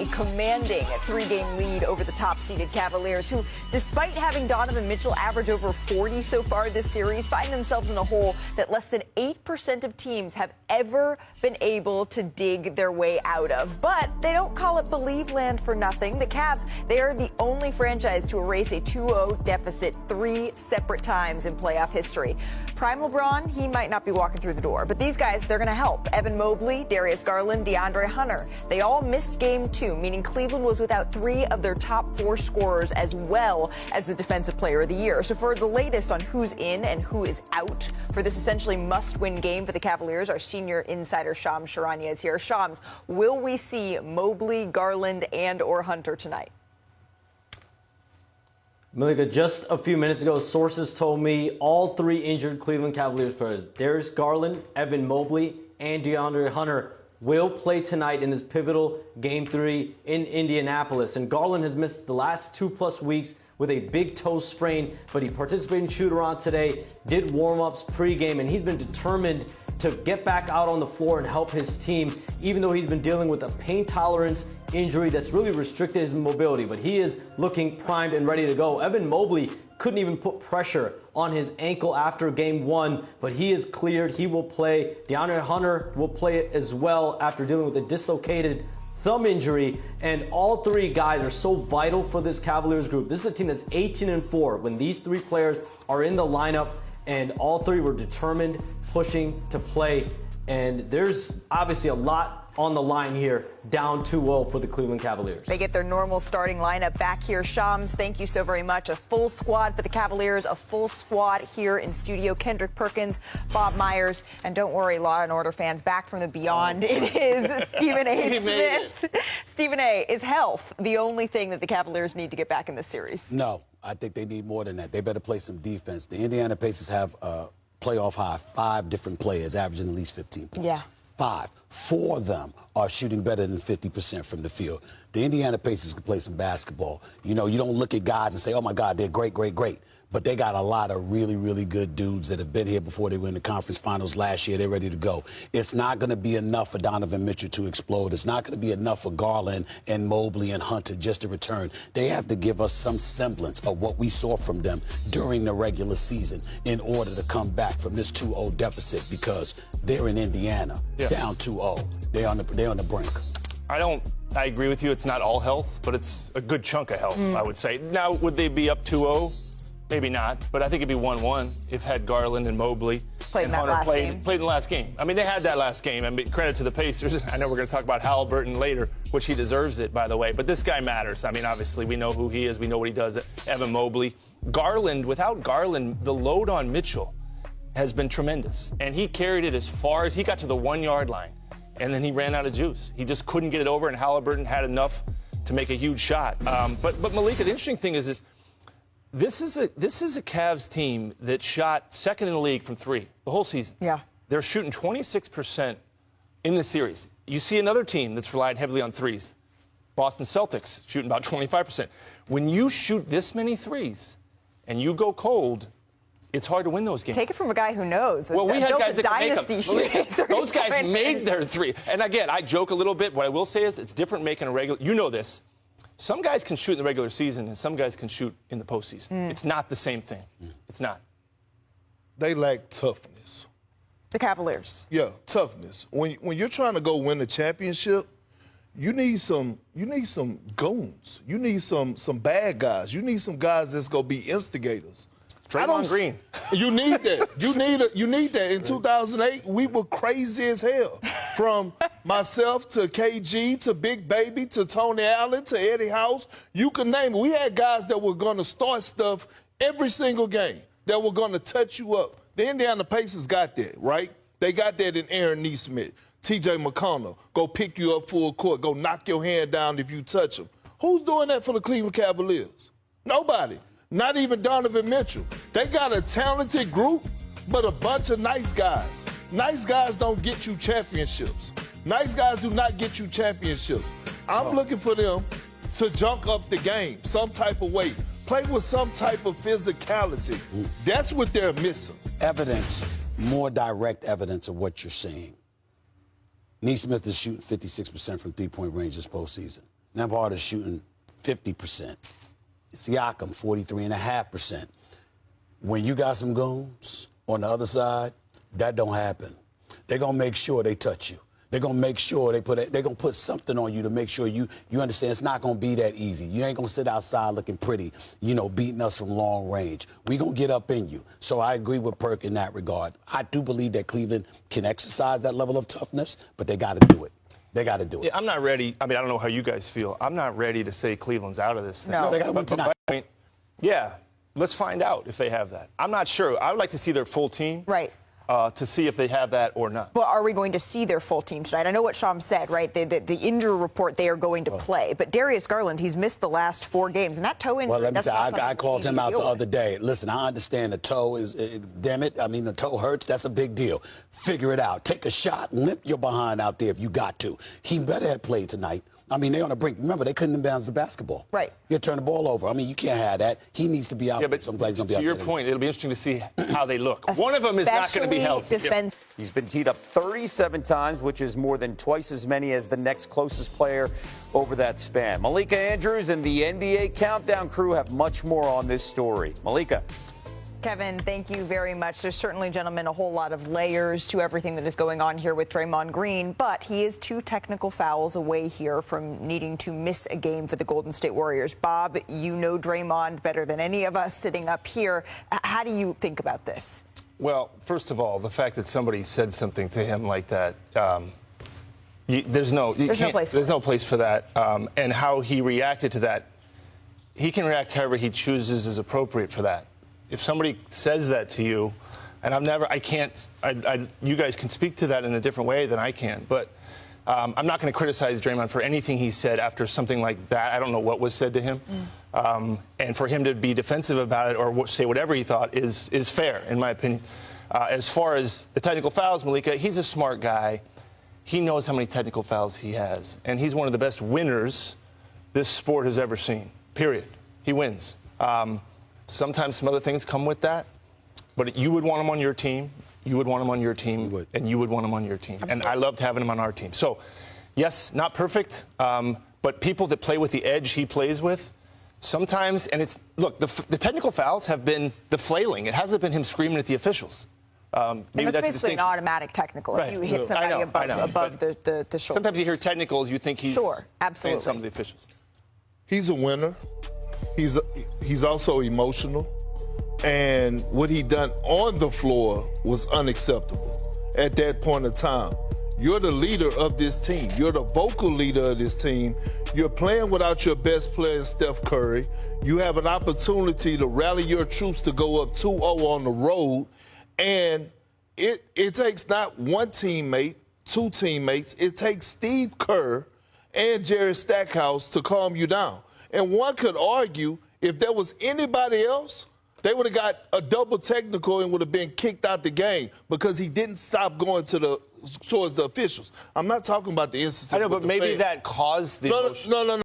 a commanding 3-game lead over the top-seeded Cavaliers, who, despite having Donovan Mitchell average over 40 so far this series, find themselves in a hole that less than 8% of teams have ever been able to dig their way out of. But they don't call it Believe Land for nothing. The Cavs, they are the only franchise to erase a 2-0 deficit 3 separate times in playoff history. Prime LeBron, he might not be walking through the door, but these guys, they're going to help. Evan Mobley, Darius Garland, DeAndre Hunter, they all missed game 2, meaning Cleveland was without 3 of their top 4 scorers as well as the Defensive Player of the Year. So for the latest on who's in and who is out for this essentially must-win game for the Cavaliers, our senior insider Shams Charania is here. Shams, will we see Mobley, Garland, and or Hunter tonight? Malika, just a few minutes ago, sources told me all 3 injured Cleveland Cavaliers players, Darius Garland, Evan Mobley, and DeAndre Hunter, will play tonight in this pivotal Game 3 in Indianapolis. And Garland has missed the last 2+ weeks with a big toe sprain, but he participated in shoot-around today, did warm-ups pregame, and he's been determined to get back out on the floor and help his team, even though he's been dealing with a pain tolerance injury that's really restricted his mobility. But he is looking primed and ready to go. Evan Mobley couldn't even put pressure on his ankle after game 1, but he is cleared. He will play. DeAndre Hunter will play as well after dealing with a dislocated thumb injury, and all 3 guys are so vital for this Cavaliers group. This is a team that's 18-4 when these 3 players are in the lineup, and all 3 were determined, pushing to play. And there's obviously a lot on the line here, down 2-0 for the Cleveland Cavaliers. They get their normal starting lineup back here. Shams, thank you so very much. A full squad for the Cavaliers, a full squad here in studio. Kendrick Perkins, Bob Myers, and don't worry, Law & Order fans, back from the beyond, it is Stephen A. Smith. Stephen A., is health the only thing that the Cavaliers need to get back in this series? No, I think they need more than that. They better play some defense. The Indiana Pacers have playoff high 5 different players averaging at least 15 points. Yeah. 5. 4 of them are shooting better than 50% from the field. The Indiana Pacers can play some basketball. You know, you don't look at guys and say, oh, my God, they're great, great, great. But they got a lot of really, really good dudes that have been here before they were in the conference finals last year. They're ready to go. It's not going to be enough for Donovan Mitchell to explode. It's not going to be enough for Garland and Mobley and Hunter just to return. They have to give us some semblance of what we saw from them during the regular season in order to come back from this 2-0 deficit, because they're in Indiana, down 2-0. They're on the brink. I agree with you. It's not all health, but it's a good chunk of health, I would say. Now, would they be up 2-0? Maybe not, but I think it'd be 1-1 if had Garland and Mobley played and in Hunter game. played in the last game. I mean, they had that last game. I mean, credit to the Pacers. I know we're going to talk about Halliburton later, which he deserves it, by the way. But this guy matters. I mean, obviously, we know who he is. We know what he does. Evan Mobley. Garland, without Garland, the load on Mitchell has been tremendous. And he carried it as far as he got to the 1-yard line. And then he ran out of juice. He just couldn't get it over, and Halliburton had enough to make a huge shot. But Malika, the interesting thing is this is a Cavs team that shot 2nd in the league from 3 the whole season. Yeah. They're shooting 26% in the series. You see another team that's relied heavily on threes. Boston Celtics shooting about 25%. When you shoot this many threes and you go cold, it's hard to win those games. Take it from a guy who knows. Well, we had guys that could make them. Those guys points. made their 3. And again, I joke a little bit. What I will say is it's different making a regular. You know this. Some guys can shoot in the regular season, and some guys can shoot in the postseason. It's not the same thing. It's not. They lack toughness. The Cavaliers. Yeah, toughness. When you're trying to go win a championship, you need some goons. You need some bad guys. You need some guys that's gonna be instigators. Draymond Green. You need that. You need that. In 2008, we were crazy as hell. From myself to KG to Big Baby to Tony Allen to Eddie House, you can name it. We had guys that were going to start stuff every single game, that were going to touch you up. The Indiana Pacers got that, right? They got that in Aaron Nesmith, TJ McConnell. Go pick you up full court. Go knock your hand down if you touch them. Who's doing that for the Cleveland Cavaliers? Nobody. Not even Donovan Mitchell. They got a talented group, but a bunch of nice guys. Nice guys don't get you championships. Nice guys do not get you championships. I'm looking for them to junk up the game some type of way. Play with some type of physicality. That's what they're missing. Evidence, more direct evidence of what you're seeing. Nesmith is shooting 56% from three-point range this postseason. Nembhard is shooting 50%. Siakam, 43.5%. When you got some goons on the other side, that don't happen. They're going to make sure they touch you. They're going to make sure they're going to put something on you to make sure you understand it's not going to be that easy. You ain't going to sit outside looking pretty, beating us from long range. We're going to get up in you. So I agree with Perk in that regard. I do believe that Cleveland can exercise that level of toughness, but they got to do it. They got to do it. Yeah, I'm not ready. I mean, I don't know how you guys feel. I'm not ready to say Cleveland's out of this thing. No, they got to win tonight. Yeah, let's find out if they have that. I'm not sure. I would like to see their full team. Right. To see if they have that or not. But are we going to see their full team tonight? I know what Sham said, right? The injury report, they are going to play. But Darius Garland, he's missed the last 4 games. And that toe injury, well, let me that's tell you, I called him out the other day. Listen, I understand the toe is, damn it, I mean, the toe hurts. That's a big deal. Figure it out. Take a shot. Limp your behind out there if you got to. He better have played tonight. I mean, they're on the brink. Remember, they couldn't bounce the basketball. Right. You turn the ball over. I mean, you can't have that. He needs to be out. Yeah, but someplace going to be out. To your point, it'll be interesting to see how they look. One of them is not going to be healthy. He's been teed up 37 times, which is more than twice as many as the next closest player over that span. Malika Andrews and the NBA Countdown crew have much more on this story. Malika. Kevin, thank you very much. There's certainly, gentlemen, a whole lot of layers to everything that is going on here with Draymond Green, but he is 2 technical fouls away here from needing to miss a game for the Golden State Warriors. Bob, you know Draymond better than any of us sitting up here. How do you think about this? Well, first of all, the fact that somebody said something to him like that, there's no place for that. And how he reacted to that, he can react however he chooses is appropriate for that. If somebody says that to you, and you guys can speak to that in a different way than I can, but I'm not going to criticize Draymond for anything he said after something like that. I don't know what was said to him. And for him to be defensive about it or say whatever he thought is fair, in my opinion. As far as the technical fouls, Malika, he's a smart guy. He knows how many technical fouls he has. And he's one of the best winners this sport has ever seen, period. He wins. Sometimes some other things come with that, but you would want him on your team. You would want him on your team, and you would want him on your team. Absolutely. And I loved having him on our team. So, yes, not perfect, but people that play with the edge he plays with, sometimes, and it's, look, the technical fouls have been the flailing. It hasn't been him screaming at the officials. Maybe that's basically an automatic technical. Right. If you hit somebody above the shoulder. Sometimes you hear technicals, you think he's absolutely. saying some of the officials. He's a winner. He's also emotional, and what he done on the floor was unacceptable at that point of time. You're the leader of this team. You're the vocal leader of this team. You're playing without your best player, Steph Curry. You have an opportunity to rally your troops to go up 2-0 on the road, and it takes not one teammate, 2 teammates. It takes Steve Kerr and Jerry Stackhouse to calm you down. And one could argue if there was anybody else, they would have got a double technical and would have been kicked out the game because he didn't stop going towards the officials. I'm not talking about the instance. I know, but maybe that caused the emotion. No.